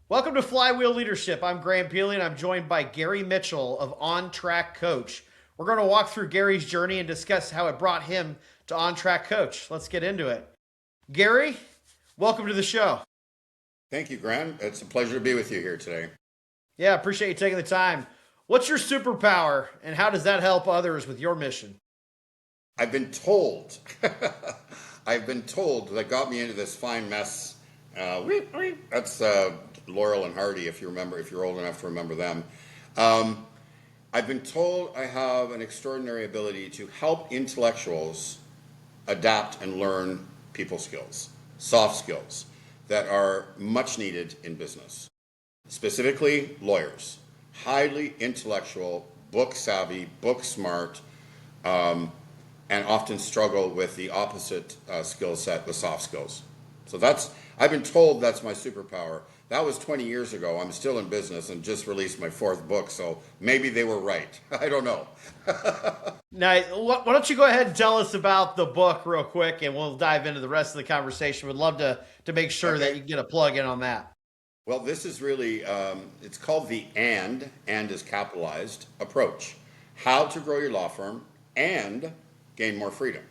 Welcome to Flywheel Leadership. I'm Graham Peely, and I'm joined by Gary Mitchell of Ontrac Coach. We're going to walk through Gary's journey and discuss how it brought him to Ontrac Coach. Let's get into it. Gary, welcome to the show. Thank you, Graham. It's a pleasure to be with you here today. Yeah, appreciate you taking the time. What's your superpower, and how does that help others with your mission? I've been told, I've been told that got me into this fine mess. That's Laurel and Hardy, if you remember, if you're old enough to remember them. Um, I've been told I have an extraordinary ability to help intellectuals adapt and learn people skills, soft skills that are much needed in business, specifically lawyers, highly intellectual, book savvy, book smart, and often struggle with the opposite skill set, the soft skills. So I've been told that's my superpower. That was 20 years ago. I'm still in business and just released my fourth book, so maybe they were right. I don't know. Now, why don't you go ahead and tell us about the book real quick, and we'll dive into the rest of the conversation. Would love to make sure that Okay. you get a plug in on that. Well, this is really, it's called the and is capitalized approach. How to grow your law firm and gain more freedom.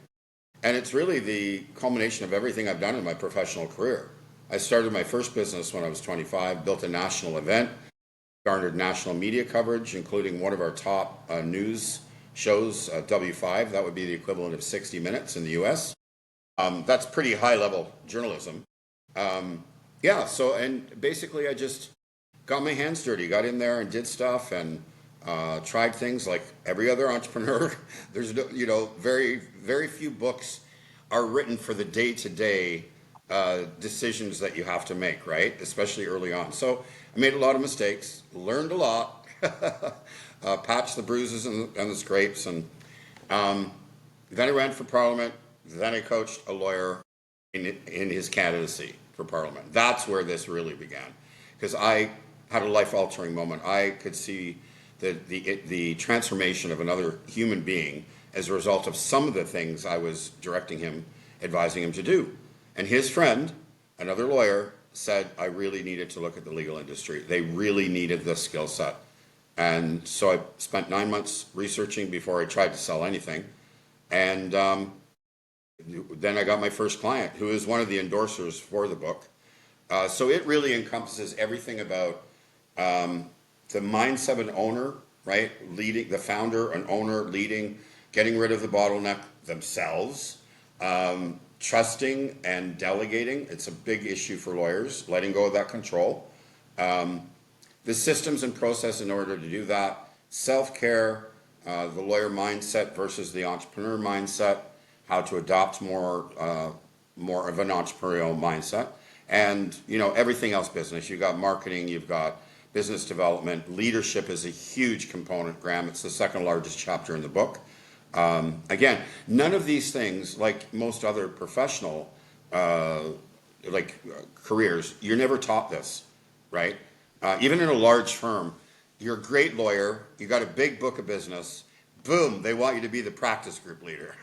And it's really the culmination of everything I've done in my professional career. I started my first business when I was 25, built a national event, garnered national media coverage, including one of our top news shows, W5. That would be the equivalent of 60 Minutes in the US. That's pretty high level journalism. Yeah, so, and basically I just got my hands dirty, got in there and did stuff and tried things like every other entrepreneur. There's no, very few books are written for the day-to-day decisions that you have to make, right? Especially early on. So I made a lot of mistakes, learned a lot, patched the bruises and the scrapes, and then I ran for Parliament. Then I coached a lawyer in his candidacy for Parliament. That's where this really began, because I had a life-altering moment. I could see the transformation of another human being as a result of some of the things I was directing him, advising him to do. And his friend, another lawyer, said I really needed to look at the legal industry. They really needed this skill set. And so I spent 9 months researching before I tried to sell anything. And then I got my first client, who is one of the endorsers for the book. So it really encompasses everything about the mindset of an owner, right? Leading, the founder, an owner, leading, getting rid of the bottleneck themselves, trusting and delegating. It's a big issue for lawyers, letting go of that control. The systems and process in order to do that, self-care, the lawyer mindset versus the entrepreneur mindset, how to adopt more of an entrepreneurial mindset, and everything else business. You've got marketing, you've got business development. Leadership is a huge component, Graham. It's the second largest chapter in the book. Again, none of these things, like most other professional careers, you're never taught this, right? Even in a large firm, you're a great lawyer, you got a big book of business, boom, they want you to be the practice group leader.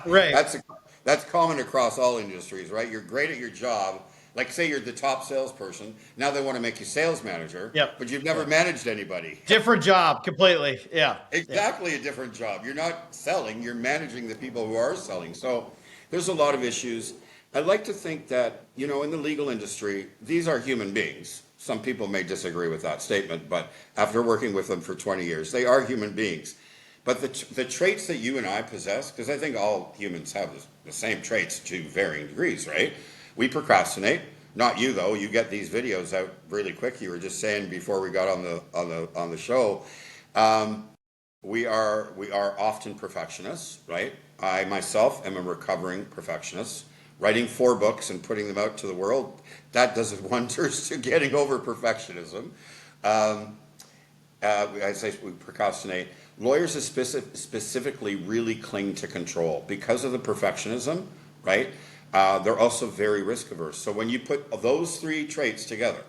Right. That's that's common across all industries, right? You're great at your job. Like say you're the top salesperson. Now they want to make you sales manager, Yep. but you've never Yep. managed anybody. Different job completely. Yeah. Yeah. Exactly a different job. You're not selling, you're managing the people who are selling. So there's a lot of issues. I'd like to think that, in the legal industry, these are human beings. Some people may disagree with that statement, but after working with them for 20 years, they are human beings. But the traits that you and I possess, because I think all humans have the same traits to varying degrees, right? We procrastinate. Not you though. You get these videos out really quick. You were just saying before we got on the show. We are often perfectionists, right? I myself am a recovering perfectionist. Writing 4 books and putting them out to the world, that does wonders to getting over perfectionism. I say we procrastinate. Lawyers specifically really cling to control because of the perfectionism, right? They're also very risk averse. So when you put those 3 traits together,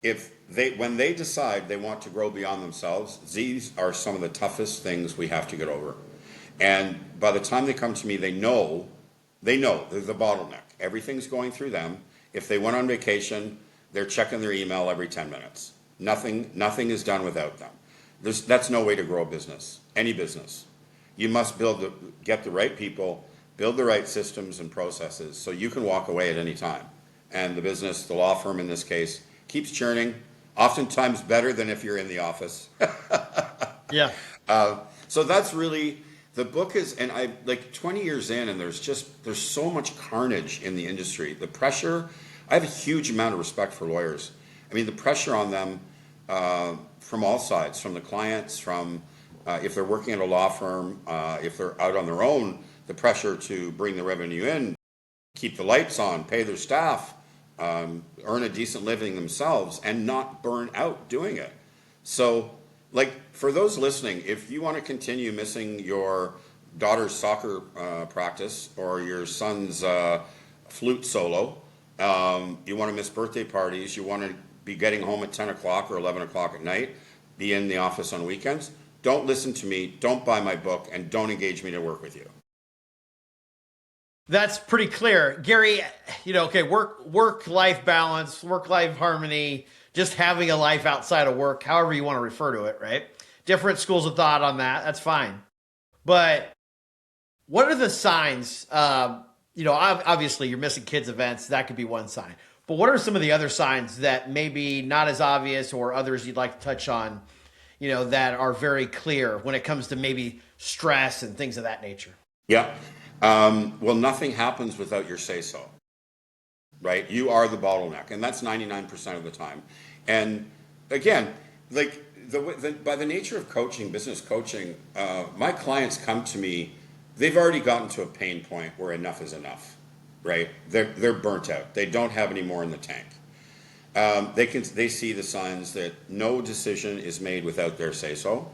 when they decide they want to grow beyond themselves, these are some of the toughest things we have to get over. And by the time they come to me, they know they're the bottleneck. Everything's going through them. If they went on vacation, They're checking their email every 10 minutes. Nothing is done without them. That's no way to grow a business, any business. You must get the right people, build the right systems and processes so you can walk away at any time. And the business, the law firm in this case, keeps churning, oftentimes better than if you're in the office. Yeah. So that's really, the book is, and I like 20 years in, and there's so much carnage in the industry. The pressure, I have a huge amount of respect for lawyers. I mean, the pressure on them from all sides, from the clients, from if they're working at a law firm, if they're out on their own, the pressure to bring the revenue in, keep the lights on, pay their staff, earn a decent living themselves, and not burn out doing it. So, like, for those listening, if you want to continue missing your daughter's soccer practice or your son's flute solo, you want to miss birthday parties, you want to be getting home at 10 o'clock or 11 o'clock at night, be in the office on weekends, don't listen to me, don't buy my book, and don't engage me to work with you. That's pretty clear. Gary, okay, work-life balance, work-life harmony, just having a life outside of work, however you want to refer to it, right? Different schools of thought on that. That's fine. But what are the signs? Obviously you're missing kids' events. That could be one sign. But what are some of the other signs that maybe not as obvious or others you'd like to touch on, that are very clear when it comes to maybe stress and things of that nature? Yeah. Well, nothing happens without your say-so, right? You are the bottleneck, and that's 99% of the time. And again, like by the nature of coaching, business coaching, my clients come to me, they've already gotten to a pain point where enough is enough, right? They're burnt out. They don't have any more in the tank. They see the signs that no decision is made without their say-so,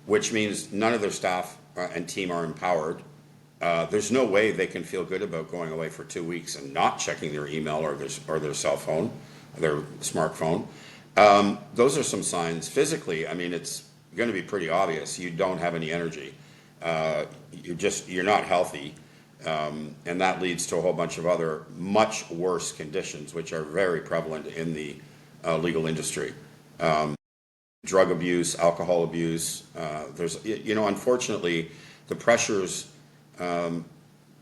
which means none of their staff and team are empowered. There's no way they can feel good about going away for 2 weeks and not checking their email or their cell phone, their smartphone. Those are some signs. Physically, I mean, it's going to be pretty obvious. You don't have any energy. You're not healthy. And that leads to a whole bunch of other much worse conditions, which are very prevalent in the legal industry. Drug abuse, alcohol abuse. Unfortunately, the pressures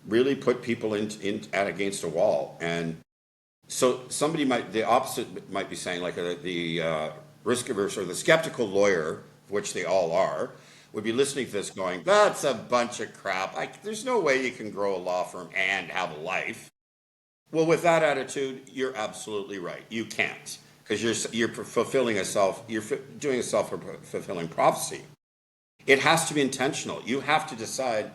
really put people against a wall. And so the opposite might be saying, like the risk averse or the skeptical lawyer, which they all are, would be listening to this going, that's a bunch of crap. There's no way you can grow a law firm and have a life. Well, with that attitude, you're absolutely right. You can't, because you're fulfilling you're doing a self-fulfilling prophecy. It has to be intentional. You have to decide,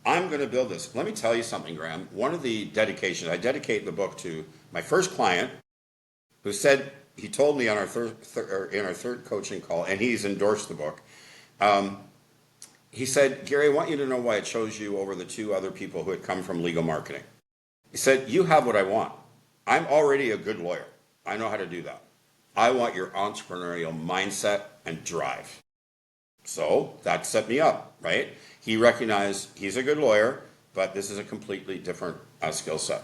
I'm going to build this. Let me tell you something, Graham. One of the dedications, I dedicate the book to my first client, who said, he told me on our third coaching call, and he's endorsed the book. He said, Gary, I want you to know why I chose you over the two other people who had come from legal marketing. He said, you have what I want. I'm already a good lawyer. I know how to do that. I want your entrepreneurial mindset and drive. So that set me up, right? He recognized he's a good lawyer, but this is a completely different skill set.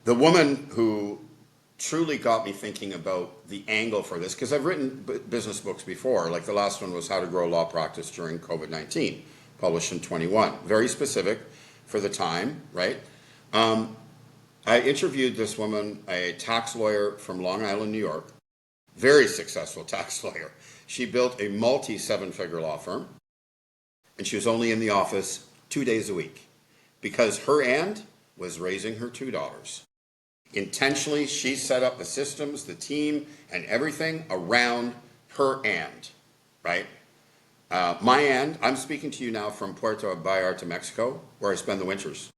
The woman who truly got me thinking about the angle for this, because I've written business books before, like the last one was How to Grow a Law Practice During COVID-19, published in 21. Very specific for the time, right? I interviewed this woman, a tax lawyer from Long Island, New York, very successful tax lawyer. She built a multi-seven-figure law firm, and she was only in the office 2 days a week because her and was raising her two daughters. Intentionally, she set up the systems, the team, and everything around her and, right? My and, I'm speaking to you now from Puerto Vallarta, Mexico, where I spend the winters.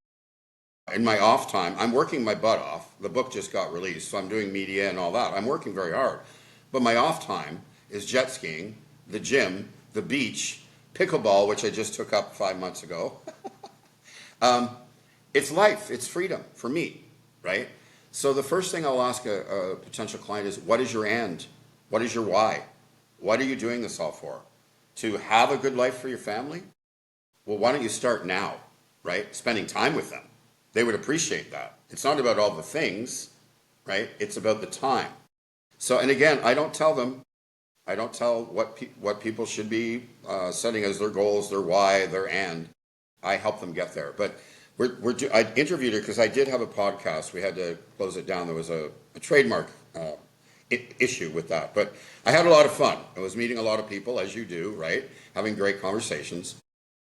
In my off time, I'm working my butt off. The book just got released, so I'm doing media and all that. I'm working very hard. But my off time is jet skiing, the gym, the beach, pickleball, which I just took up 5 months ago. It's life, it's freedom for me, right? So the first thing I'll ask a potential client is, what is your and? What is your why? What are you doing this all for? To have a good life for your family? Well, why don't you start now, right? Spending time with them. They would appreciate that. It's not about all the things, right? It's about the time. So, and again, I don't tell what people should be setting as their goals, their why, their end. I help them get there. But I interviewed her because I did have a podcast. We had to close it down. There was a trademark issue with that. But I had a lot of fun. I was meeting a lot of people, as you do, right? Having great conversations.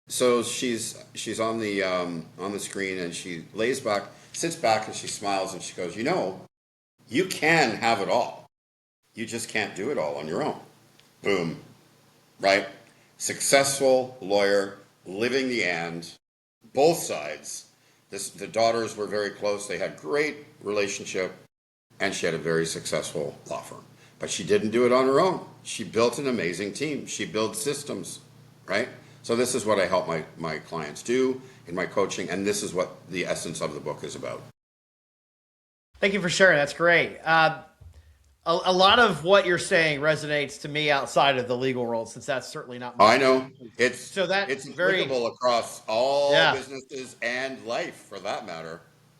So she's on the screen, and she sits back, and she smiles, and she goes, you can have it all. You just can't do it all on your own. Boom. Right? Successful lawyer, living the end, both sides. The daughters were very close. They had great relationship, and she had a very successful law firm. But she didn't do it on her own. She built an amazing team. She built systems, right? So this is what I help my clients do in my coaching, and this is what the essence of the book is about. Thank you for sharing. That's great. A lot of what you're saying resonates to me outside of the legal world, since that's certainly not my I know it's very, applicable across all yeah, businesses and life, for that matter.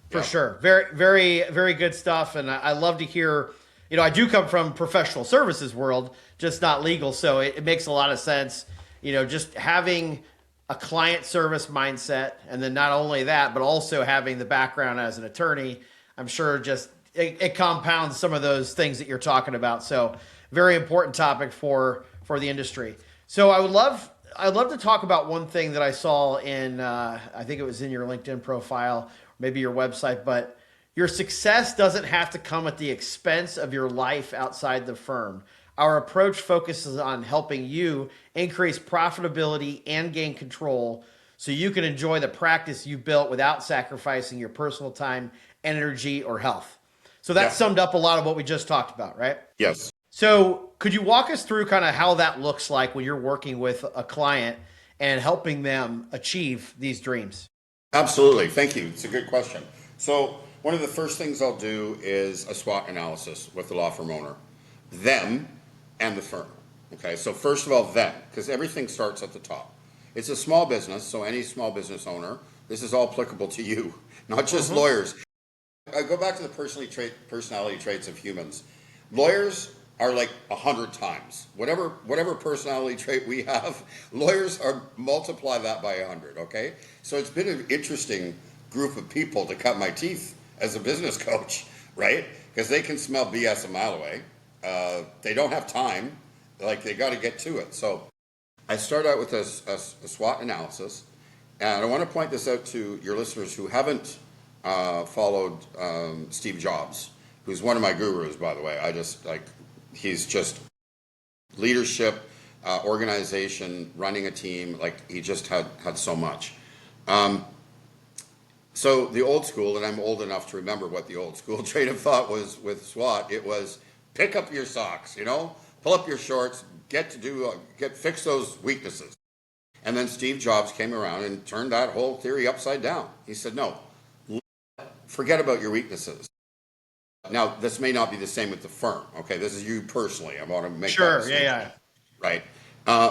for Yep. sure. Very, very, very good stuff. And I love to hear, I do come from professional services world, just not legal. So it makes a lot of sense, just having a client service mindset. And then not only that, but also having the background as an attorney, I'm sure just it compounds some of those things that you're talking about. So very important topic for the industry. So I'd love to talk about one thing that I saw in, I think it was in your LinkedIn profile, maybe your website, but your success doesn't have to come at the expense of your life outside the firm. Our approach focuses on helping you increase profitability and gain control so you can enjoy the practice you built without sacrificing your personal time, energy, or health. So that Yeah. summed up a lot of what we just talked about, right? Yes. So could you walk us through kind of how that looks like when you're working with a client and helping them achieve these dreams? Absolutely. Thank you. It's a good question. So one of the first things I'll do is a SWOT analysis with the law firm owner, them and the firm. Okay. So first of all, them, because everything starts at the top. It's a small business, so any small business owner, this is all applicable to you, not just lawyers. I go back to the personality traits of humans. Lawyers are like 100 times. Whatever personality trait we have, lawyers are multiply that by 100, okay? So it's been an interesting group of people to cut my teeth as a business coach, right? Because they can smell BS a mile away. They don't have time. Like, they got to get to it. So I start out with a SWOT analysis. And I want to point this out to your listeners who haven't followed Steve Jobs, who's one of my gurus, by the way. He's just leadership, organization, running a team. Like, he just had so much. So the old school, and I'm old enough to remember what the old school train of thought was with SWOT. It was pick up your socks, pull up your shorts, fix those weaknesses. And then Steve Jobs came around and turned that whole theory upside down. He said, no, forget about your weaknesses. Now, this may not be the same with the firm. Okay, this is you personally. I want to make that distinction. Yeah. Right.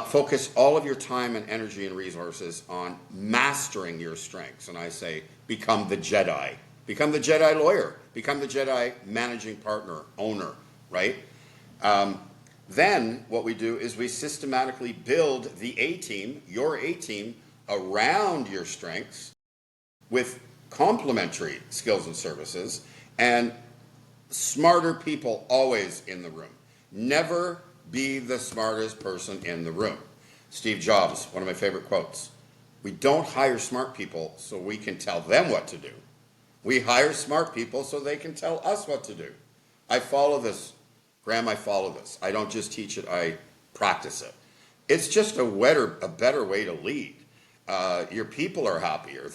Focus all of your time and energy and resources on mastering your strengths. And I say, become the Jedi. Become the Jedi lawyer. Become the Jedi managing partner, owner, right? Then what we do is we systematically build the A-team, your A-team, around your strengths with complementary skills and services, and smarter people always in the room. Never be the smartest person in the room. Steve Jobs, one of my favorite quotes. We don't hire smart people so we can tell them what to do. We hire smart people so they can tell us what to do. I follow this. Graham, I follow this. I don't just teach it, I practice it. It's just a better way to lead. Your people are happier.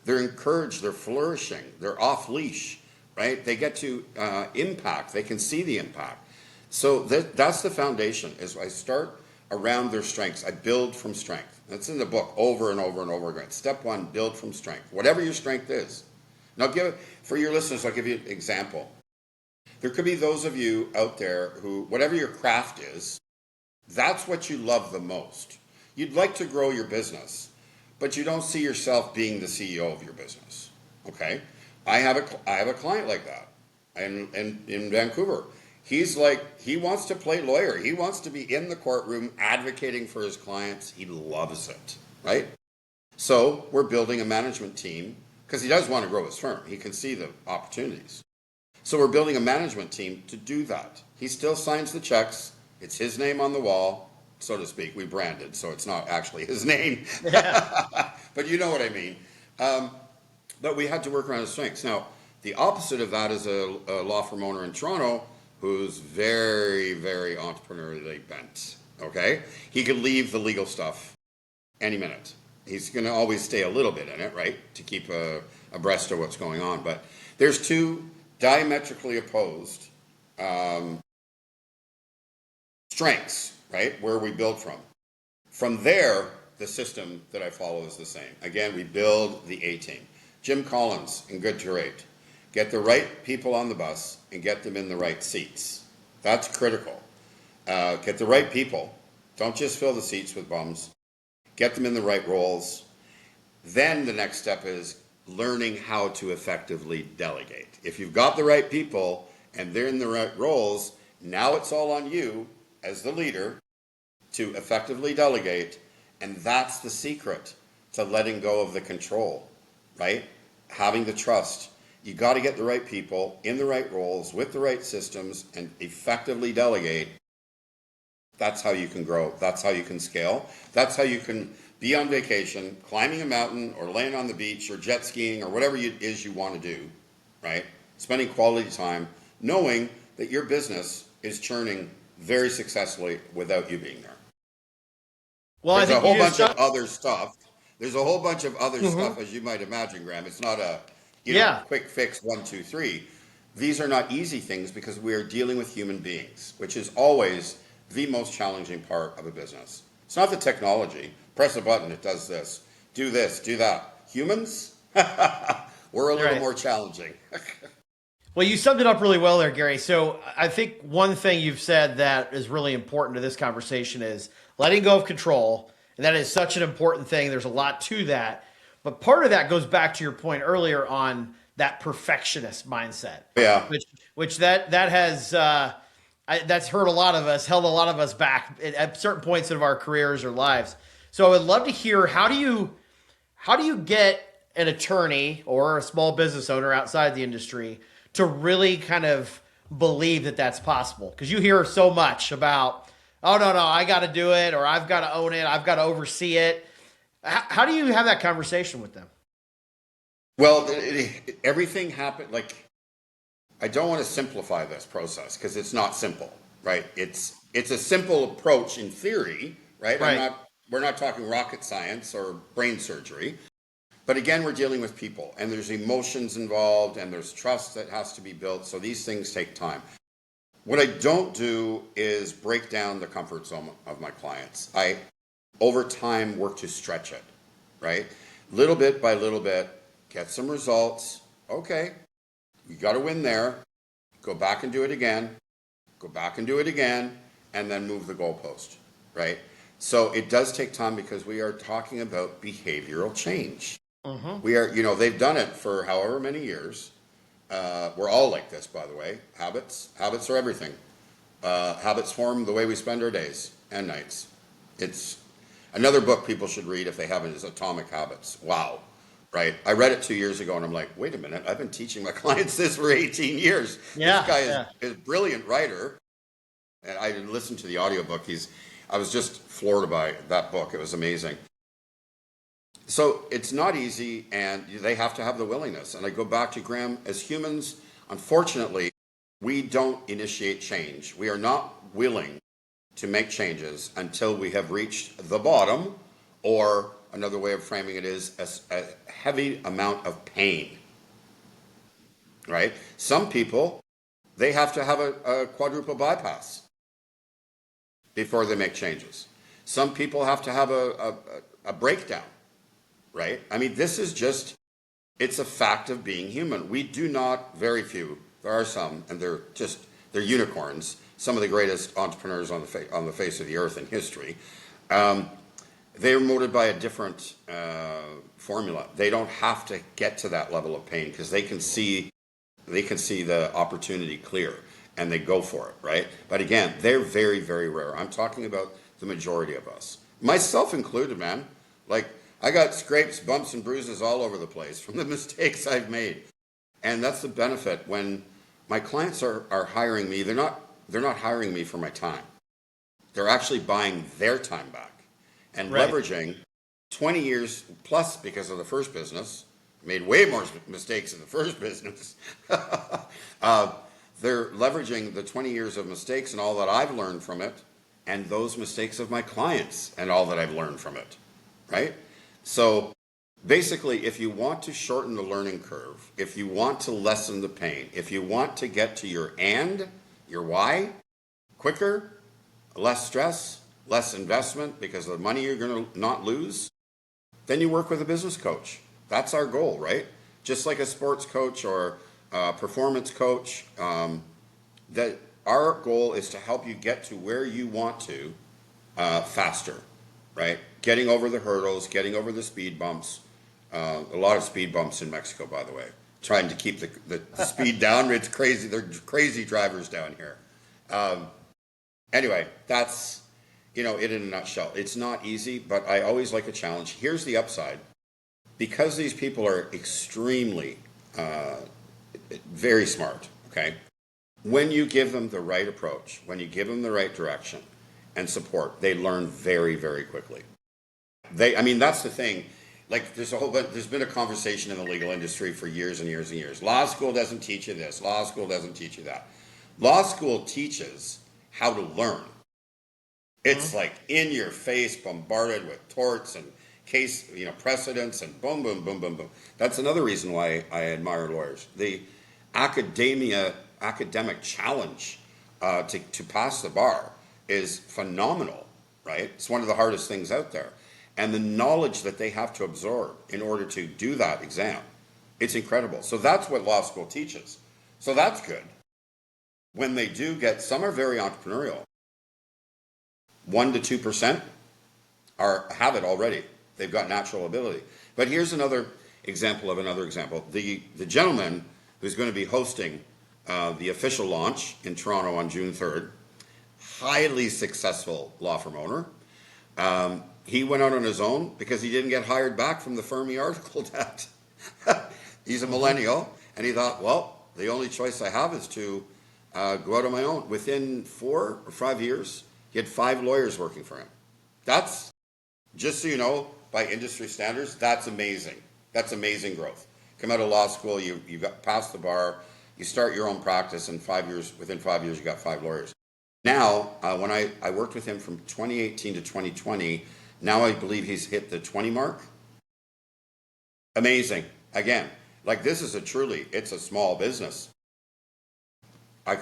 They're encouraged. They're flourishing. They're off leash, right? They get to impact. They can see the impact. So that's the foundation. Is I start around their strengths. I build from strength. That's in the book over and over and over again. Step one: build from strength. Whatever your strength is. Now, for your listeners, I'll give you an example. There could be those of you out there who, whatever your craft is, that's what you love the most. You'd like to grow your business, but you don't see yourself being the CEO of your business. Okay? I have a client like that. in Vancouver. He's like, he wants to play lawyer. He wants to be in the courtroom advocating for his clients. He loves it, right? So we're building a management team because he does want to grow his firm. He can see the opportunities. So we're building a management team to do that. He still signs the checks. It's his name on the wall, so to speak. We branded, so it's not actually his name. Yeah. But you know what I mean. But we had to work around his strengths. Now, the opposite of that is a law firm owner in Toronto who's very, very entrepreneurially bent. Okay? He could leave the legal stuff any minute. He's going to always stay a little bit in it, right? To keep abreast of what's going on. But there's two diametrically opposed strengths, right? Where we build from. From there, the system that I follow is the same. Again, we build the A-team. Jim Collins in Good to Great. Get the right people on the bus and get them in the right seats. That's critical. Get the right people. Don't just fill the seats with bums. Get them in the right roles. Then the next step is learning how to effectively delegate. If you've got the right people and they're in the right roles, now it's all on you as the leader to effectively delegate. And that's the secret to letting go of the control, right? Having the trust. You got to get the right people in the right roles with the right systems and effectively delegate. That's how you can grow. That's how you can scale. That's how you can be on vacation, climbing a mountain or laying on the beach or jet skiing or whatever it is you want to do, right? Spending quality time knowing that your business is churning very successfully without you being there. Well, There's I a think you whole just bunch of other stuff. There's a whole bunch of other stuff, as you might imagine, Graham. It's not a, yeah. quick fix, 1, 2, 3. These are not easy things because we are dealing with human beings, which is always the most challenging part of a business. It's not the technology. Press a button, it does this. Do this, do that. Humans, we're a little Right. more challenging. Well, you summed it up really well there, Gary. So I think one thing you've said that is really important to this conversation is letting go of control. And that is such an important thing. There's a lot to that. But part of that goes back to your point earlier on that perfectionist mindset, Yeah. which that has that's hurt a lot of us, held a lot of us back at certain points of our careers or lives. So I would love to hear how do you get an attorney or a small business owner outside the industry to really kind of believe that that's possible? Because you hear so much about, oh, no, I got to do it, or I've got to own it, I've got to oversee it. How do you have that conversation with them? Well, everything happened, like, I don't want to simplify this process because it's not simple, right? It's a simple approach in theory, right? Right. We're not talking rocket science or brain surgery. But again, we're dealing with people and there's emotions involved and there's trust that has to be built. So these things take time. What I don't do is break down the comfort zone of my clients. I, over time, work to stretch it, right? Little bit by little bit, get some results. Okay, you got to win there. Go back and do it again. Go back and do it again. And then move the goalpost, right? So it does take time because we are talking about behavioral change. We are, they've done it for however many years. We're all like this, by the way. Habits are everything. Habits form the way we spend our days and nights. It's another book people should read if they haven't is Atomic Habits. Wow, right? I read it 2 years ago and I'm like, wait a minute, I've been teaching my clients this for 18 years. Yeah. This guy Yeah. is a brilliant writer. And I listened to the audiobook. I was just floored by that book. It was amazing. So it's not easy, and they have to have the willingness. And I go back to Graham, as humans, unfortunately, we don't initiate change. We are not willing to make changes until we have reached the bottom, or another way of framing it is a heavy amount of pain, right? Some people, they have to have a quadruple bypass before they make changes. Some people have to have a breakdown. Right? I mean, this is just, it's a fact of being human. We do not, very few, there are some, and they're unicorns, some of the greatest entrepreneurs on the face of the earth in history. They're motivated by a different formula. They don't have to get to that level of pain because they can see They can see the opportunity clear and they go for it, right? But again, they're very, very rare. I'm talking about the majority of us, myself included, man. Like, I got scrapes, bumps, and bruises all over the place from the mistakes I've made. And that's the benefit when my clients are hiring me. They're not hiring me for my time. They're actually buying their time back and Right. leveraging 20 years plus because of the first business. Made way more mistakes in the first business. uh, they're leveraging the 20 years of mistakes and all that I've learned from it, and those mistakes of my clients and all that I've learned from it, right? So basically, if you want to shorten the learning curve, if you want to lessen the pain, if you want to get to your why quicker, less stress, less investment because of the money you're going to not lose, then you work with a business coach. That's our goal, right? Just like a sports coach or a performance coach, that our goal is to help you get to where you want to faster, right? Getting over the hurdles, getting over the speed bumps. A lot of speed bumps in Mexico, by the way. Trying to keep the speed down. It's crazy. They're crazy drivers down here. Anyway, that's, it in a nutshell. It's not easy, but I always like a challenge. Here's the upside. Because these people are extremely, very smart, okay? When you give them the right approach, when you give them the right direction and support, they learn very, very quickly. That's the thing. Like, there's been a conversation in the legal industry for years and years and years. Law school doesn't teach you this. Law school doesn't teach you that. Law school teaches how to learn. It's like in your face, bombarded with torts and case, precedents and boom, boom, boom, boom, boom. That's another reason why I admire lawyers. The academic challenge to pass the bar is phenomenal, right? It's one of the hardest things out there. And the knowledge that they have to absorb in order to do that exam, it's incredible. So that's what law school teaches. So that's good. When they do some are very entrepreneurial. 1% to 2% have it already. They've got natural ability. But here's another example of another example. The gentleman who's going to be hosting the official launch in Toronto on June 3rd, highly successful law firm owner. He went out on his own because he didn't get hired back from the firm he articled at. He's a millennial, and he thought, well, the only choice I have is to go out on my own. Within 4 or 5 years, he had 5 lawyers working for him. That's, just so you know, by industry standards, that's amazing. That's amazing growth. Come out of law school, you got past the bar, you start your own practice, and within 5 years, you got 5 lawyers. Now, when I worked with him from 2018 to 2020, now I believe he's hit the 20 mark. Amazing. Again, like, this is it's a small business.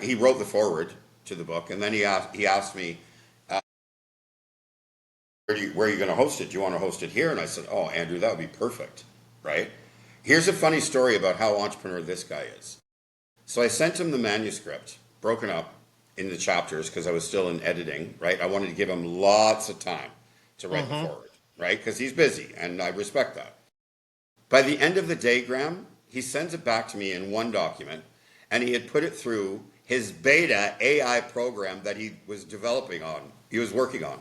He wrote the foreword to the book, and then he asked me, where are you going to host it? Do you want to host it here? And I said, oh, Andrew, that would be perfect, right? Here's a funny story about how entrepreneur this guy is. So I sent him the manuscript, broken up in the chapters, because I was still in editing, right? I wanted to give him lots of time to write the foreword, right? Because he's busy, and I respect that. By the end of the day, Graham, he sends it back to me in one document, and he had put it through his beta AI program that he was working on.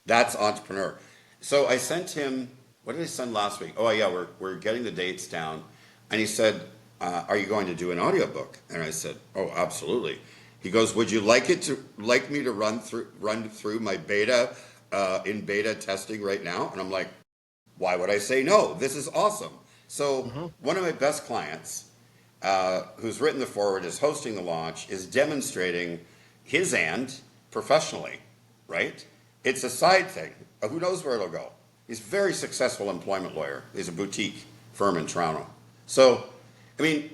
That's entrepreneur. So I sent him, what did I send last week? Oh yeah, we're getting the dates down. And he said, are you going to do an audiobook? And I said, oh, absolutely. He goes, would you like me to run through my beta, in beta testing right now? And I'm like, why would I say no? This is awesome. So one of my best clients, who's written the foreword, is hosting the launch, is demonstrating his end professionally, right? It's a side thing. Who knows where it'll go? He's a very successful employment lawyer. He's a boutique firm in Toronto. So, and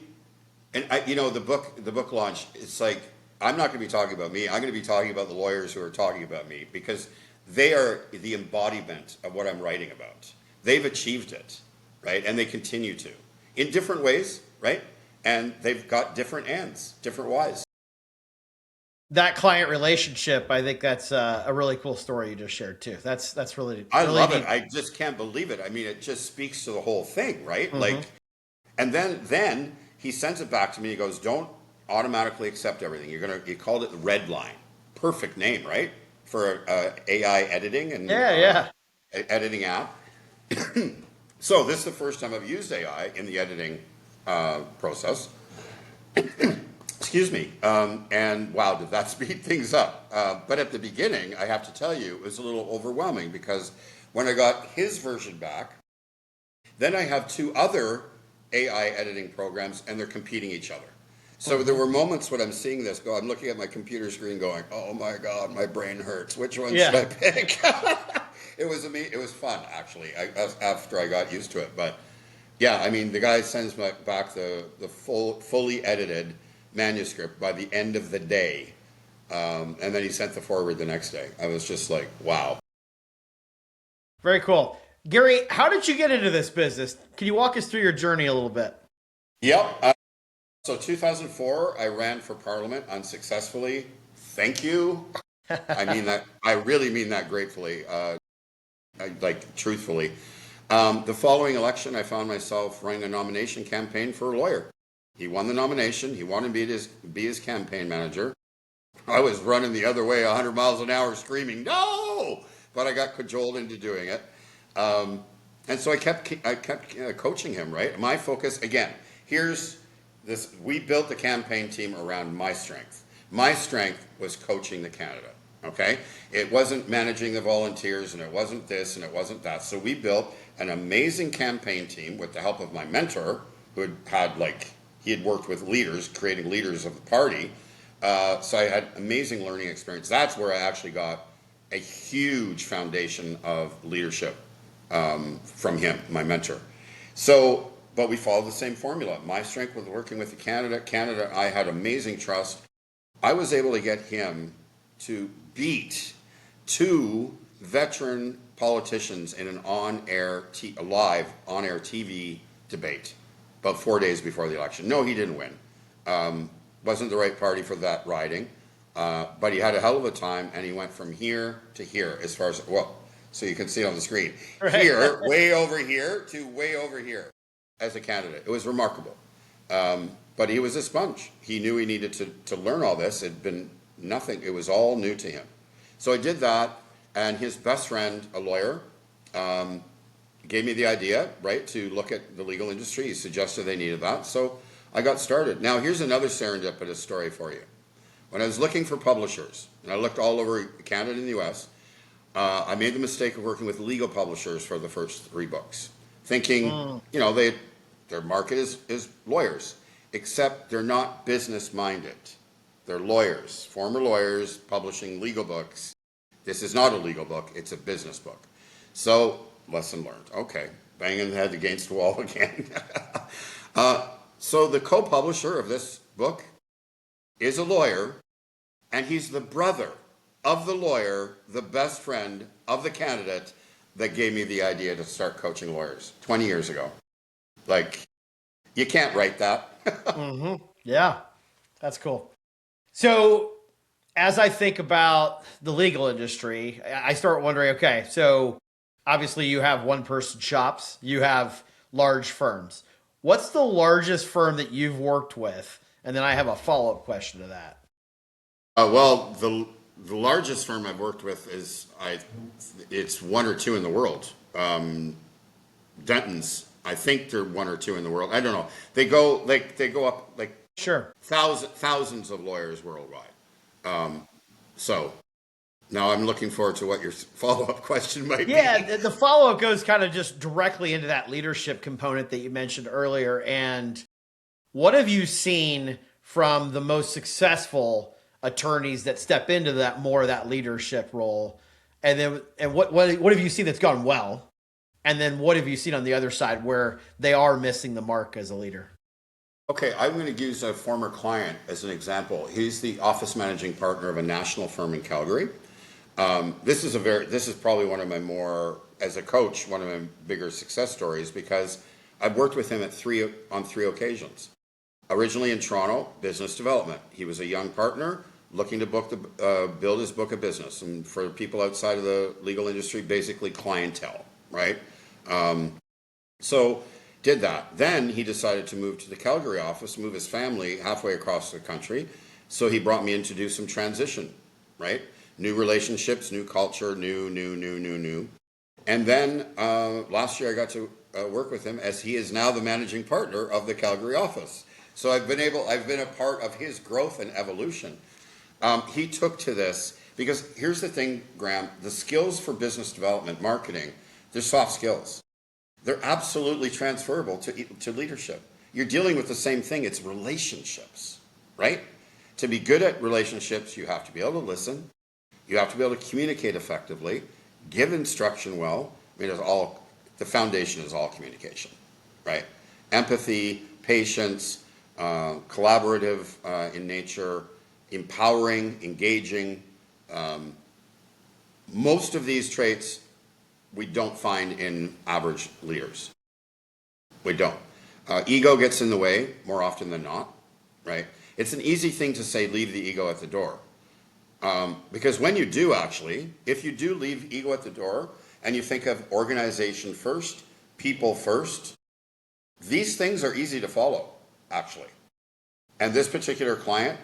the book launch, it's like, I'm not going to be talking about me. I'm going to be talking about the lawyers who are talking about me, because they are the embodiment of what I'm writing about. They've achieved it, right? And they continue to, in different ways, right? And they've got different ends, different whys. That client relationship, I think that's a really cool story you just shared too. That's really, I really love neat. it. I just can't believe it. I mean, it just speaks to the whole thing, right? Like, and then he sends it back to me. He goes, don't automatically accept everything. He called it the red line. Perfect name, right? For AI editing and Yeah, yeah. editing app. So this is the first time I've used AI in the editing process. Excuse me. And wow, did that speed things up. But at the beginning, I have to tell you, it was a little overwhelming because when I got his version back, then I have two other AI editing programs and they're competing each other. So there were moments when I'm seeing this I'm looking at my computer screen going, oh my God, my brain hurts. Which one should I pick? It was fun, actually, after I got used to it. But yeah, I mean, the guy sends back the fully edited manuscript by the end of the day. And then he sent the forward the next day. I was just like, wow. Very cool. Gary, how did you get into this business? Can you walk us through your journey a little bit? Yep. So 2004, I ran for Parliament unsuccessfully. Thank you. I mean that. I really mean that gratefully. Truthfully. The following election, I found myself running a nomination campaign for a lawyer. He won the nomination. He wanted me to be his campaign manager. I was running the other way, 100 miles an hour, screaming no, but I got cajoled into doing it. And so I kept coaching him. Right. My focus again. Here's this. We built the campaign team around my strength. My strength was coaching the candidate. Okay, it wasn't managing the volunteers, and it wasn't this, and it wasn't that. So we built an amazing campaign team with the help of my mentor, who he had worked with leaders, creating leaders of the party. So I had amazing learning experience. That's where I actually got a huge foundation of leadership from him, my mentor. So, but we followed the same formula. My strength was working with the candidate. Candidate, I had amazing trust. I was able to get him to beat two veteran politicians in an live on-air TV debate about 4 days before the election. No, he didn't win. Wasn't the right party for that riding, but he had a hell of a time, and he went from here to here as far as, well, so you can see it on the screen. Right. Here, way over here, to way over here as a candidate. It was remarkable. But he was a sponge. He knew he needed to learn all this. It had been nothing. It was all new to him. So I did that, and his best friend, a lawyer, gave me the idea, right, to look at the legal industry. He suggested they needed that. So I got started. Now, here's another serendipitous story for you. When I was looking for publishers, and I looked all over Canada and the U.S., I made the mistake of working with legal publishers for the first 3 books, thinking, their market is lawyers, except they're not business-minded. They're lawyers, former lawyers publishing legal books. This is not a legal book, it's a business book. So, lesson learned. Okay, banging the head against the wall again. So the co-publisher of this book is a lawyer, and he's the brother of the lawyer, the best friend of the candidate that gave me the idea to start coaching lawyers 20 years ago. You can't write that. Mm-hmm. Yeah, that's cool. So as I think about the legal industry, I start wondering, okay, so obviously you have one-person shops, you have large firms. What's the largest firm that you've worked with? And then I have a follow-up question to that. Well, the largest firm I've worked with it's 1 or 2 in the world. Denton's, I think they're 1 or 2 in the world. I don't know. They go up Sure, thousands of lawyers worldwide. So now I'm looking forward to what your follow-up question might be. Yeah, the follow-up goes kind of just directly into that leadership component that you mentioned earlier. And what have you seen from the most successful attorneys that step into that leadership role? And what have you seen that's gone well? And then what have you seen on the other side where they are missing the mark as a leader? Okay, I'm going to use a former client as an example. He's the office managing partner of a national firm in Calgary. This is probably one of my as a coach, one of my bigger success stories, because I've worked with him on 3 occasions. Originally in Toronto, business development. He was a young partner looking to build his book of business. And for people outside of the legal industry, basically clientele, right? So Did that. Then he decided to move to the Calgary office, move his family halfway across the country. So he brought me in to do some transition, right? New relationships, new culture, new. And then last year I got to work with him as he is now the managing partner of the Calgary office. So I've been a part of his growth and evolution. He took to this because here's the thing, Graham, the skills for business development, marketing, they're soft skills. They're absolutely transferable to leadership. You're dealing with the same thing. It's relationships, right? To be good at relationships, you have to be able to listen. You have to be able to communicate effectively, give instruction well. I mean, the foundation is all communication, right? Empathy, patience, collaborative in nature, empowering, engaging. Most of these traits we don't find in average leaders. We don't. Ego gets in the way more often than not, right? It's an easy thing to say, leave the ego at the door. Because when you do actually, if you do leave ego at the door and you think of organization first, people first, these things are easy to follow, actually. And this particular client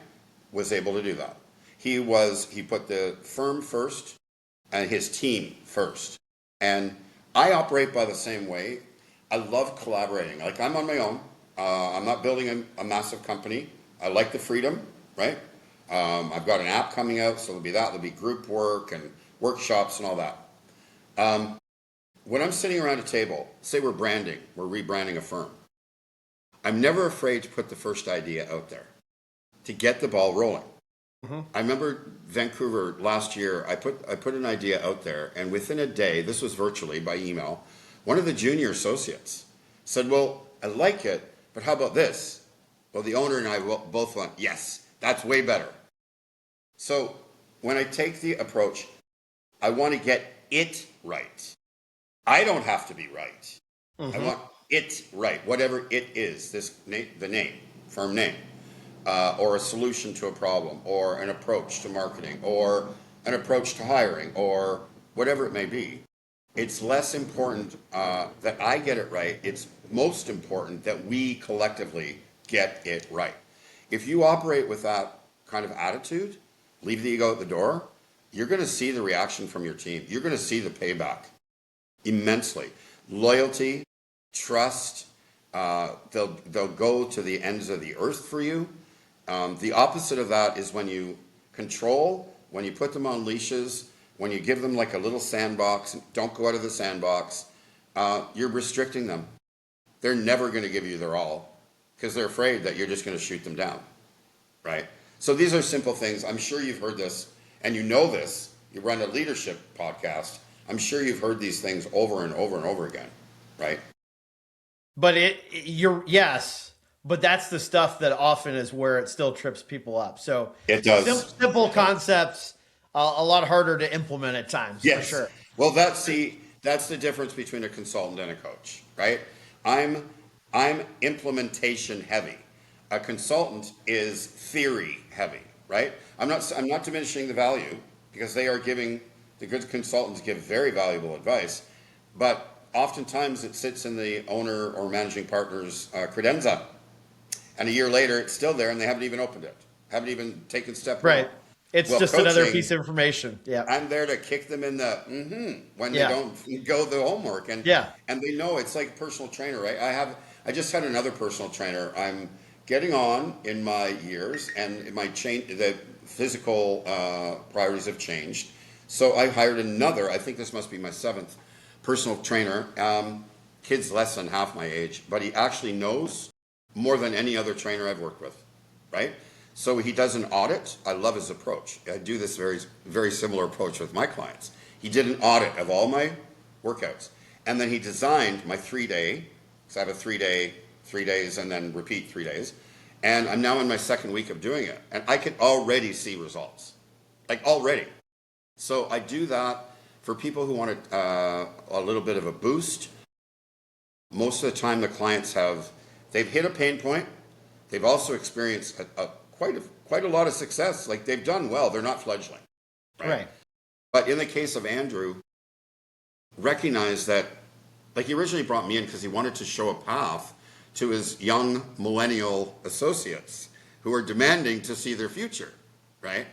was able to do that. He put the firm first and his team first. And I operate by the same way. I love collaborating. Like, I'm on my own. I'm not building a massive company. I like the freedom, right? I've got an app coming out, so there'll be group work and workshops and all that. When I'm sitting around a table, say we're rebranding a firm, I'm never afraid to put the first idea out there to get the ball rolling. Mm-hmm. I remember Vancouver last year, I put an idea out there, and within a day, this was virtually by email, one of the junior associates said, well, I like it, but how about this? Well, the owner and I both went, yes, that's way better. So when I take the approach, I want to get it right. I don't have to be right. Mm-hmm. I want it right, whatever it is, the name, firm name. Or a solution to a problem, or an approach to marketing, or an approach to hiring, or whatever it may be. It's less important that I get it right. It's most important that we collectively get it right. If you operate with that kind of attitude, leave the ego at the door, you're going to see the reaction from your team. You're going to see the payback immensely. Loyalty, trust, they'll go to the ends of the earth for you. The opposite of that is when you control, when you put them on leashes, when you give them like a little sandbox, don't go out of the sandbox, you're restricting them. They're never going to give you their all because they're afraid that you're just going to shoot them down, right? So these are simple things. I'm sure you've heard this, and you know this. You run a leadership podcast. I'm sure you've heard these things over and over and over again, right? But yes. But that's the stuff that often is where it still trips people up. So it does. Simple concepts, a lot harder to implement at times. Yes. For sure. Well, that's the difference between a consultant and a coach, right? I'm implementation heavy. A consultant is theory heavy, right? I'm not diminishing the value because the good consultants give very valuable advice, but oftentimes it sits in the owner or managing partner's credenza. And a year later, it's still there, and they haven't even opened it. Haven't even taken step one. Right. It's just coaching, another piece of information. Yeah. I'm there to kick them in the when they don't go the homework, and they know it's like a personal trainer, right? I just had another personal trainer. I'm getting on in my years, and the physical priorities have changed. So I hired another. I think this must be my 7th personal trainer. Kid's less than half my age, but he actually knows more than any other trainer I've worked with, right? So he does an audit. I love his approach. I do this very, very similar approach with my clients. He did an audit of all my workouts. And then he designed my 3-day, because I have a 3 days, and then repeat 3 days. And I'm now in my 2nd week of doing it. And I can already see results. Like already. So I do that for people who want a little bit of a boost. Most of the time the clients they've hit a pain point. They've also experienced quite a lot of success. Like they've done well. They're not fledgling. Right. But in the case of Andrew, recognize that Like he originally brought me in because he wanted to show a path to his young millennial associates who are demanding to see their future, right?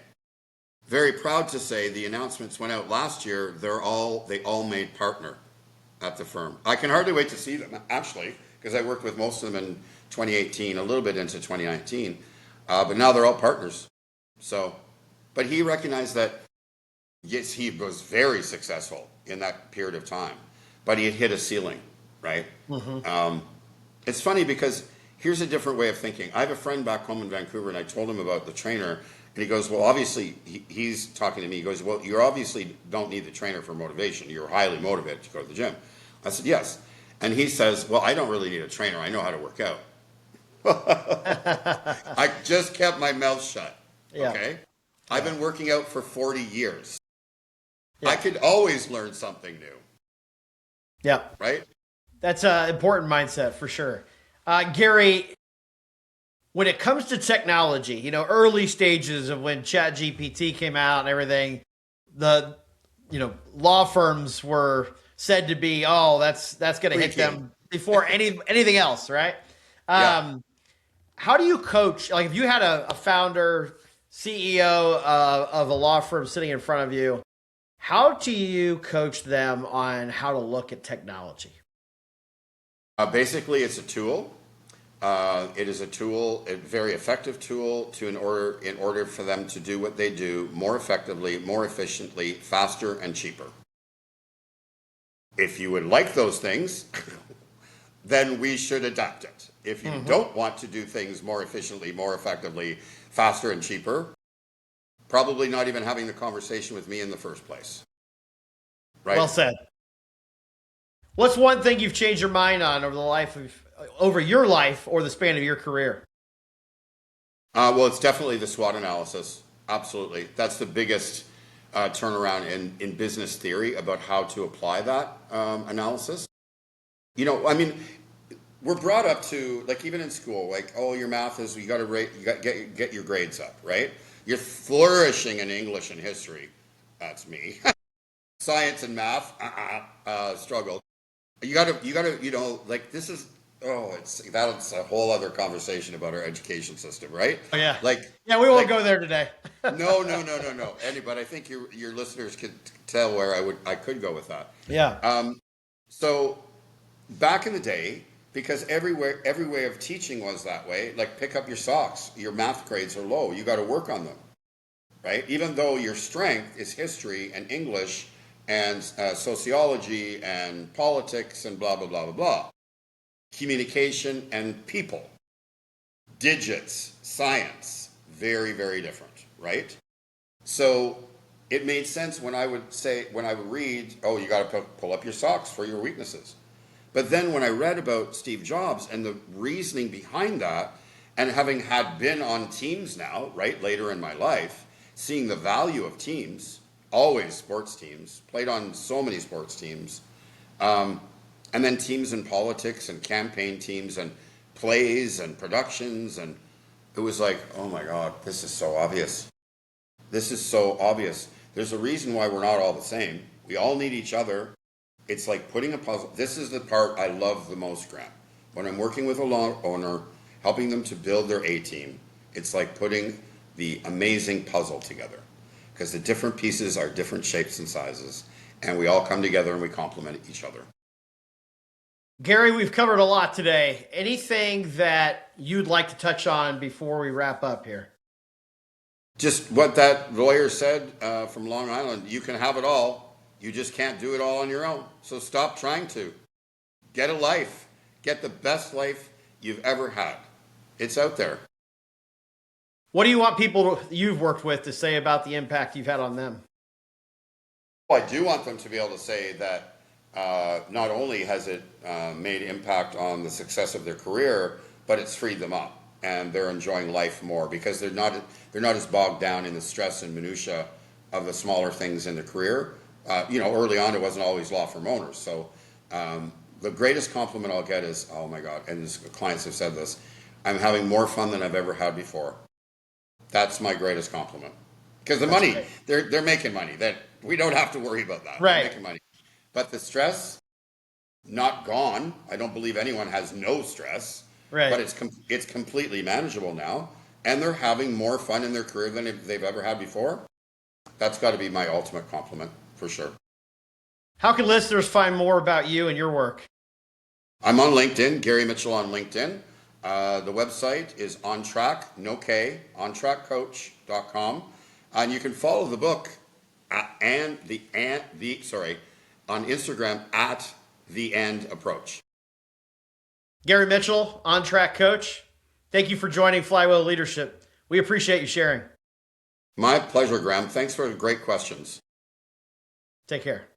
Very proud to say the announcements went out last year. They all made partner at the firm. I can hardly wait to see them actually, because I worked with most of them in 2018, a little bit into 2019, but now they're all partners. So, but he recognized that yes, he was very successful in that period of time, but he had hit a ceiling, right? It's funny because here's a different way of thinking. I have a friend back home in Vancouver, and I told him about the trainer, and he goes, well, obviously, he's talking to me. He goes, well, you obviously don't need the trainer for motivation. You're highly motivated to go to the gym. I said, yes. And he says, well, I don't really need a trainer. I know how to work out. I just kept my mouth shut. Yeah. Okay. I've been working out for 40 years. Yeah. I could always learn something new. Yeah. Right? That's an important mindset for sure. Gary, when it comes to technology, you know, early stages of when ChatGPT came out and everything, the, you know, law firms were said to be, oh, that's going to hit them before anything else, right? Yeah. How do you coach? Like if you had a founder, CEO of a law firm sitting in front of you, how do you coach them on how to look at technology? Basically, it's a tool. It is a tool, a very effective tool in order for them to do what they do more effectively, more efficiently, faster, and cheaper. If you would like those things, then we should adapt it. If you don't want to do things more efficiently, more effectively, faster, and cheaper, probably not even having the conversation with me in the first place. Right? Well said. What's one thing you've changed your mind on over your life or the span of your career? Well, it's definitely the SWOT analysis. Absolutely. That's the biggest turnaround in business theory about how to apply that analysis. You know, I mean, we're brought up to, like, even in school, like, oh, your math is, you got to rate, you got to get your grades up, right? You're flourishing in English and history. That's me. Science and math, struggle. You gotta, you know, like this is, that's a whole other conversation about our education system, right? Oh, yeah. Like, Yeah, we won't go there today. no. But I think your listeners could tell where I could go with that. Yeah. So back in the day, because every way of teaching was that way, like pick up your socks, your math grades are low, you got to work on them, right? Even though your strength is history and English and sociology and politics and blah, blah, blah, blah, blah. Communication and people. Digits, science, very, very different, right? So it made sense when I would read, oh, you got to pull up your socks for your weaknesses. But then when I read about Steve Jobs and the reasoning behind that, and having been on teams now, right, later in my life, seeing the value of teams, always sports teams, played on so many sports teams, and then teams in politics and campaign teams and plays and productions, and it was like, oh my God, this is so obvious. This is so obvious. There's a reason why we're not all the same. We all need each other. It's like putting a puzzle. This is the part I love the most, Grant. When I'm working with a law owner, helping them to build their A-team, it's like putting the amazing puzzle together. Because the different pieces are different shapes and sizes, and we all come together and we complement each other. Gary, we've covered a lot today. Anything that you'd like to touch on before we wrap up here? Just what that lawyer said from Long Island, you can have it all. You just can't do it all on your own. So stop trying to. Get a life. Get the best life you've ever had. It's out there. What do you want people you've worked with to say about the impact you've had on them? Well, I do want them to be able to say that not only has it made impact on the success of their career, but it's freed them up and they're enjoying life more because they're not as bogged down in the stress and minutia of the smaller things in their career. Early on, it wasn't always law firm owners. So the greatest compliment I'll get is, oh my God, and clients have said this, I'm having more fun than I've ever had before. That's my greatest compliment. Because the money, right. they're making money. That we don't have to worry about that. Right. They're making money. But the stress, not gone. I don't believe anyone has no stress, Right. but it's completely manageable now, and they're having more fun in their career than they've ever had before. That's got to be my ultimate compliment for sure. How can listeners find more about you and your work? I'm on LinkedIn, Gary Mitchell on LinkedIn. The website is Ontrac, no K, ontraccoach.com. And you can follow the book on Instagram at The End Approach. Gary Mitchell, Ontrac coach. Thank you for joining Flywheel Leadership. We appreciate you sharing. My pleasure, Graham. Thanks for the great questions. Take care.